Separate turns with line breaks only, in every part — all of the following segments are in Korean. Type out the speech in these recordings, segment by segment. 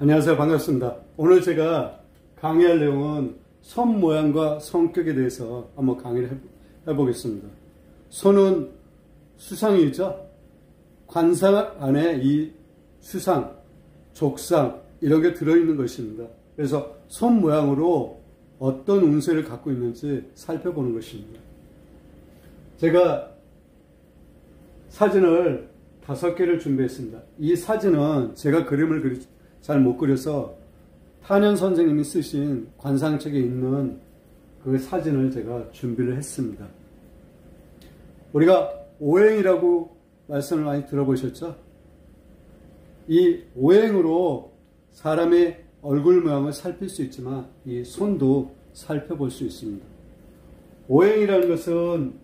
안녕하세요. 반갑습니다. 오늘 제가 강의할 내용은 손 모양과 성격에 대해서 한번 강의를 해보겠습니다. 손은 수상이죠. 관상 안에 이 수상, 족상 이런 게 들어있는 것입니다. 그래서 손 모양으로 어떤 운세를 갖고 있는지 살펴보는 것입니다. 제가 사진을 5개를 준비했습니다. 이 사진은 제가 그림을 잘 못 그려서 탄현 선생님이 쓰신 관상책에 있는 그 사진을 제가 준비를 했습니다. 우리가 오행이라고 말씀을 많이 들어보셨죠? 이 오행으로 사람의 얼굴 모양을 살필 수 있지만 이 손도 살펴볼 수 있습니다. 오행이라는 것은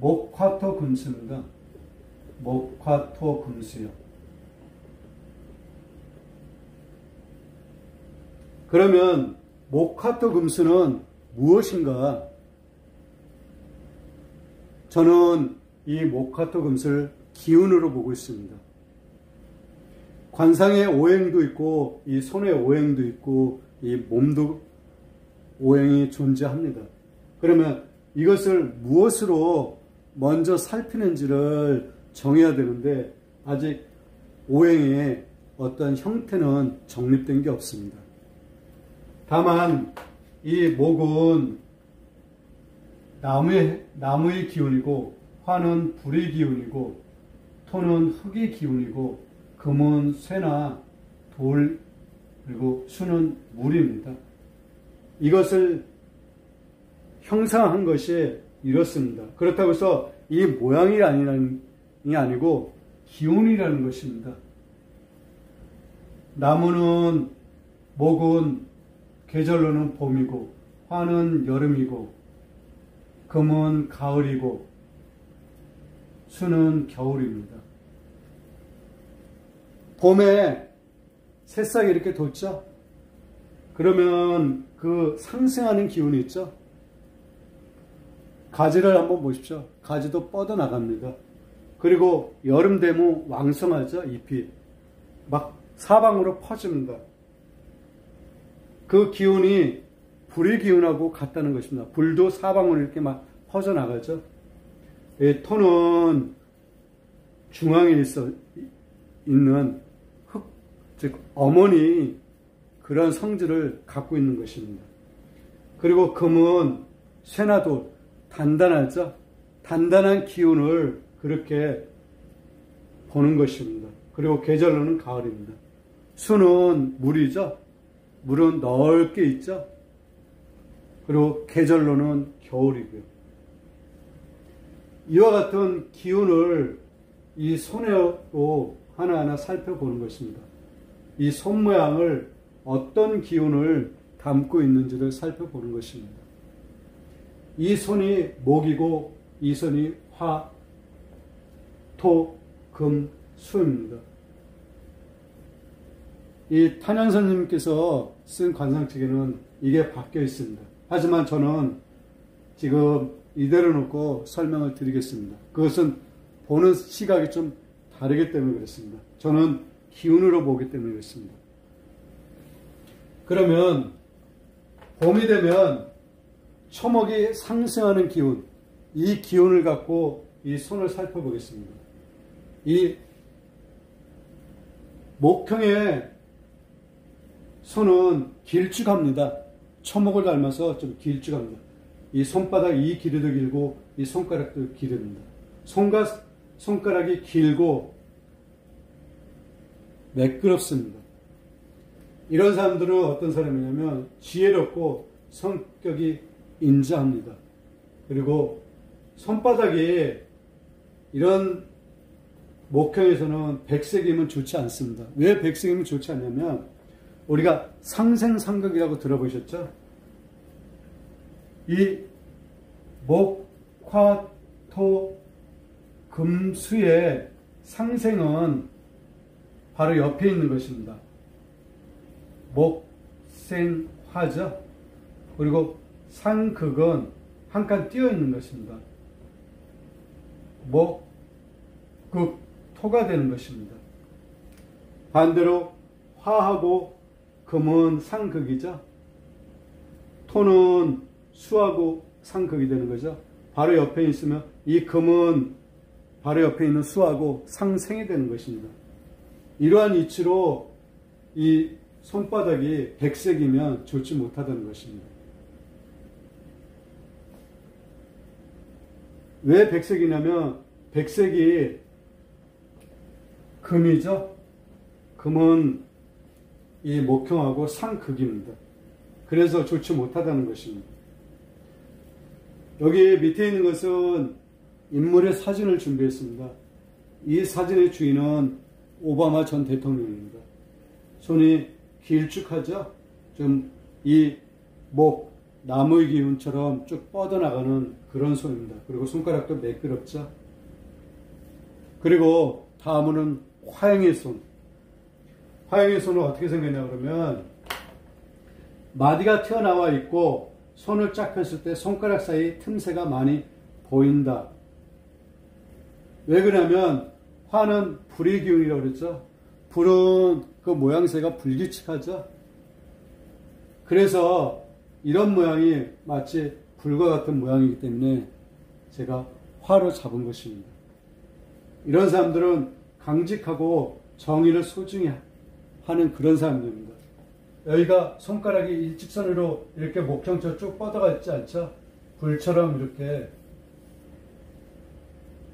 목화토 금수입니다. 목화토 금수요. 그러면 목화토 금수는 무엇인가? 저는 이 목화토 금수를 기운으로 보고 있습니다. 관상의 오행도 있고 이 손의 오행도 있고 이 몸도 오행이 존재합니다. 그러면 이것을 무엇으로 먼저 살피는지를 정해야 되는데 아직 오행의 어떤 형태는 정립된 게 없습니다. 다만 이 목은 나무의 기운이고 화는 불의 기운이고 토는 흙의 기운이고 금은 쇠나 돌 그리고 수는 물입니다. 이것을 형상한 것이 이렇습니다. 그렇다고 해서 이 모양이 아니고 기운이라는 것입니다. 나무는 목은 계절로는 봄이고 화는 여름이고 금은 가을이고 수는 겨울입니다. 봄에 새싹이 이렇게 돋죠? 그러면 그 상승하는 기운이 있죠? 가지를 한번 보십시오. 가지도 뻗어나갑니다. 그리고 여름 되면 왕성하죠? 잎이 막 사방으로 퍼집니다. 그 기운이 불의 기운하고 같다는 것입니다. 불도 사방으로 이렇게 막 퍼져나가죠. 토는 중앙에 있는 흙, 즉 어머니 그런 성질을 갖고 있는 것입니다. 그리고 금은 쇠나 돌, 단단하죠. 단단한 기운을 그렇게 보는 것입니다. 그리고 계절로는 가을입니다. 수는 물이죠. 물은 넓게 있죠. 그리고 계절로는 겨울이고요. 이와 같은 기운을 이 손으로 하나하나 살펴보는 것입니다. 이 손 모양을 어떤 기운을 담고 있는지를 살펴보는 것입니다. 이 손이 목이고 이 손이 화, 토, 금, 수입니다. 이 탄현 선생님께서 쓴 관상책에는 이게 바뀌어 있습니다. 하지만 저는 지금 이대로 놓고 설명을 드리겠습니다. 그것은 보는 시각이 좀 다르기 때문에 그렇습니다. 저는 기운으로 보기 때문에 그렇습니다. 그러면 봄이 되면 초목이 상승하는 기운, 이 기운을 갖고 이 손을 살펴보겠습니다. 이 목형의 손은 길쭉합니다. 초목을 닮아서 좀 길쭉합니다. 이 손바닥 이 길이도 길고 이 손가락도 길입니다. 손가락이 길고 매끄럽습니다. 이런 사람들은 어떤 사람이냐면 지혜롭고 성격이 인자합니다. 그리고 손바닥이 이런 목형에서는 백색이면 좋지 않습니다. 왜 백색이면 좋지 않냐면 우리가 상생상극이라고 들어보셨죠? 이 목, 화, 토, 금, 수의 상생은 바로 옆에 있는 것입니다. 목, 생, 화죠? 그리고 상극은 한 칸 띄어 있는 것입니다. 목, 극, 토가 되는 것입니다. 반대로 화하고 금은 상극이죠. 토는 수하고 상극이 되는 거죠. 바로 옆에 있으면 이 금은 바로 옆에 있는 수하고 상생이 되는 것입니다. 이러한 이치로 이 손바닥이 백색이면 좋지 못하다는 것입니다. 왜 백색이냐면 백색이 금이죠. 금은 이 목형하고 상극입니다. 그래서 좋지 못하다는 것입니다. 여기 밑에 있는 것은 인물의 사진을 준비했습니다. 이 사진의 주인은 오바마 전 대통령입니다. 손이 길쭉하죠? 좀 이 목, 나무의 기운처럼 쭉 뻗어나가는 그런 손입니다. 그리고 손가락도 매끄럽죠? 그리고 다음은 화형의 손. 화형의 손은 어떻게 생겼냐 그러면 마디가 튀어나와 있고 손을 쫙 폈을 때 손가락 사이 틈새가 많이 보인다. 왜 그러냐면 화는 불의 기운이라고 그랬죠. 불은 그 모양새가 불규칙하죠. 그래서 이런 모양이 마치 불과 같은 모양이기 때문에 제가 화로 잡은 것입니다. 이런 사람들은 강직하고 정의를 소중히 하는 그런 사람들입니다. 여기가 손가락이 일직선으로 이렇게 목형처럼 쭉 뻗어가 있지 않죠? 불처럼 이렇게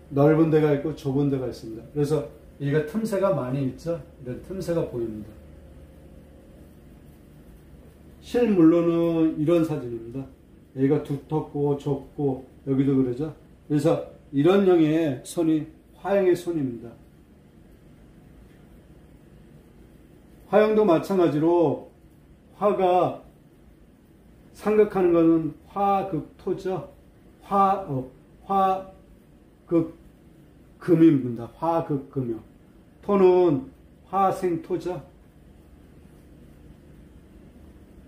넓은 데가 있고 좁은 데가 있습니다. 그래서 여기가 틈새가 많이 있죠? 이런 틈새가 보입니다. 실물로는 이런 사진입니다. 여기가 두텁고 좁고 여기도 그러죠? 그래서 이런 형의 손이 화형의 손입니다. 화형도 마찬가지로 화가 상극하는 것은 화극토죠. 화극금입니다. 화극금요. 토는 화생토죠.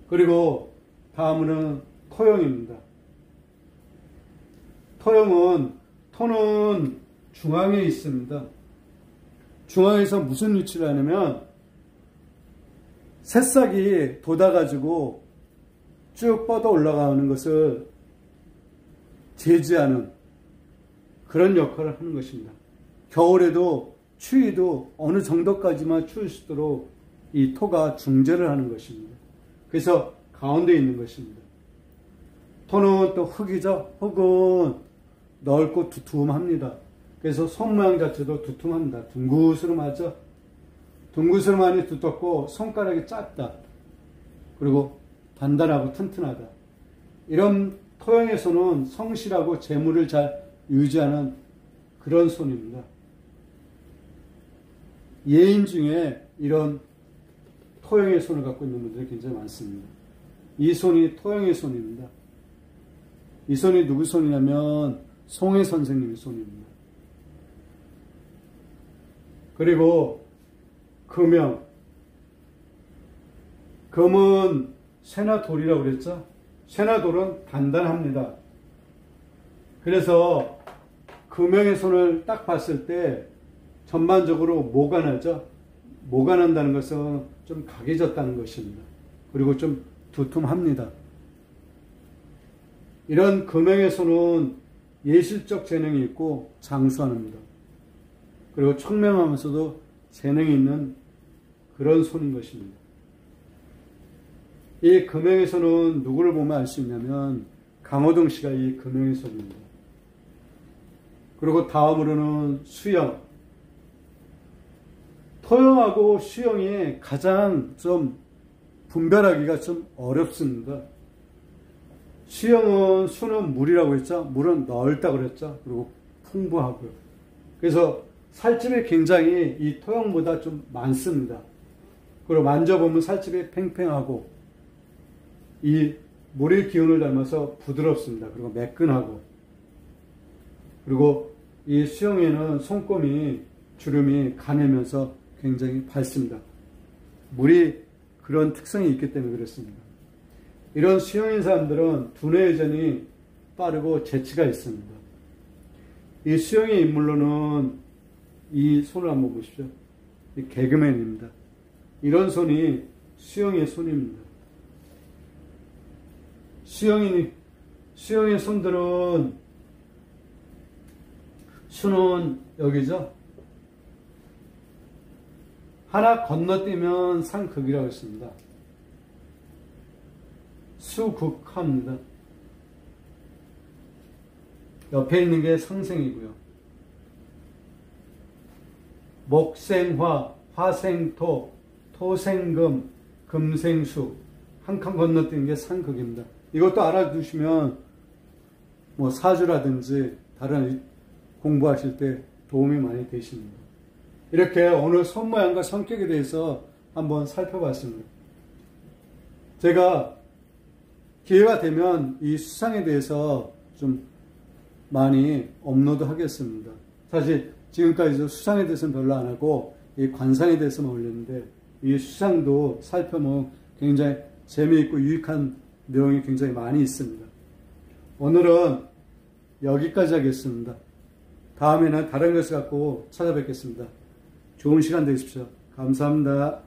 그리고 다음은 토형입니다. 토는 중앙에 있습니다. 중앙에서 무슨 위치를 하냐면 새싹이 돋아가지고 쭉 뻗어 올라가는 것을 제지하는 그런 역할을 하는 것입니다. 겨울에도 추위도 어느 정도까지만 추울 수 있도록 이 토가 중재를 하는 것입니다. 그래서 가운데 있는 것입니다. 토는 또 흙이죠. 흙은 넓고 두툼합니다. 그래서 손 모양 자체도 두툼합니다. 둥그스름하죠. 둥그스름하니 두텁고 손가락이 짧다. 그리고 단단하고 튼튼하다. 이런 토형의 손은 성실하고 재물을 잘 유지하는 그런 손입니다. 예인 중에 이런 토형의 손을 갖고 있는 분들이 굉장히 많습니다. 이 손이 토형의 손입니다. 이 손이 누구 손이냐면 송해 선생님의 손입니다. 그리고 금형. 금은 쇠나돌이라고 그랬죠? 쇠나돌은 단단합니다. 그래서 금형의 손을 딱 봤을 때 전반적으로 모가 나죠? 모가 난다는 것은 좀 각해졌다는 것입니다. 그리고 좀 두툼합니다. 이런 금형의 손은 예술적 재능이 있고 장수합니다. 그리고 청명하면서도 재능이 있는 그런 손인 것입니다. 이 금형의 손은 누구를 보면 알 수 있냐면 강호동 씨가 이 금형의 손입니다. 그리고 다음으로는 수형. 토형하고 수형이 가장 좀 분별하기가 좀 어렵습니다. 수형은 수는 물이라고 했죠. 물은 넓다고 그랬죠. 그리고 풍부하고요. 그래서 살집이 굉장히 이 토형보다 좀 많습니다. 그리고 만져보면 살집이 팽팽하고 이 물의 기운을 닮아서 부드럽습니다. 그리고 매끈하고 그리고 이 수형에는 손금이 주름이 가늘면서 굉장히 밝습니다. 물이 그런 특성이 있기 때문에 그렇습니다. 이런 수형인 사람들은 두뇌 회전이 빠르고 재치가 있습니다. 이 수형의 인물로는 이 손을 한번 보십시오. 이 개그맨입니다. 이런 손이 수영의 손입니다. 수영의 손들은 수는 여기죠. 하나 건너뛰면 상극이라고 했습니다. 수극합니다. 옆에 있는 게 상생이고요. 목생화, 화생토, 토생금, 금생수, 한 칸 건너뛰는 게 상극입니다. 이것도 알아두시면 뭐 사주라든지 다른 공부하실 때 도움이 많이 되십니다. 이렇게 오늘 손 모양과 성격에 대해서 한번 살펴봤습니다. 제가 기회가 되면 이 수상에 대해서 좀 많이 업로드 하겠습니다. 사실 지금까지 수상에 대해서는 별로 안 하고 이 관상에 대해서만 올렸는데 이 수상도 살펴보면 굉장히 재미있고 유익한 내용이 굉장히 많이 있습니다. 오늘은 여기까지 하겠습니다. 다음에는 다른 것을 갖고 찾아뵙겠습니다. 좋은 시간 되십시오. 감사합니다.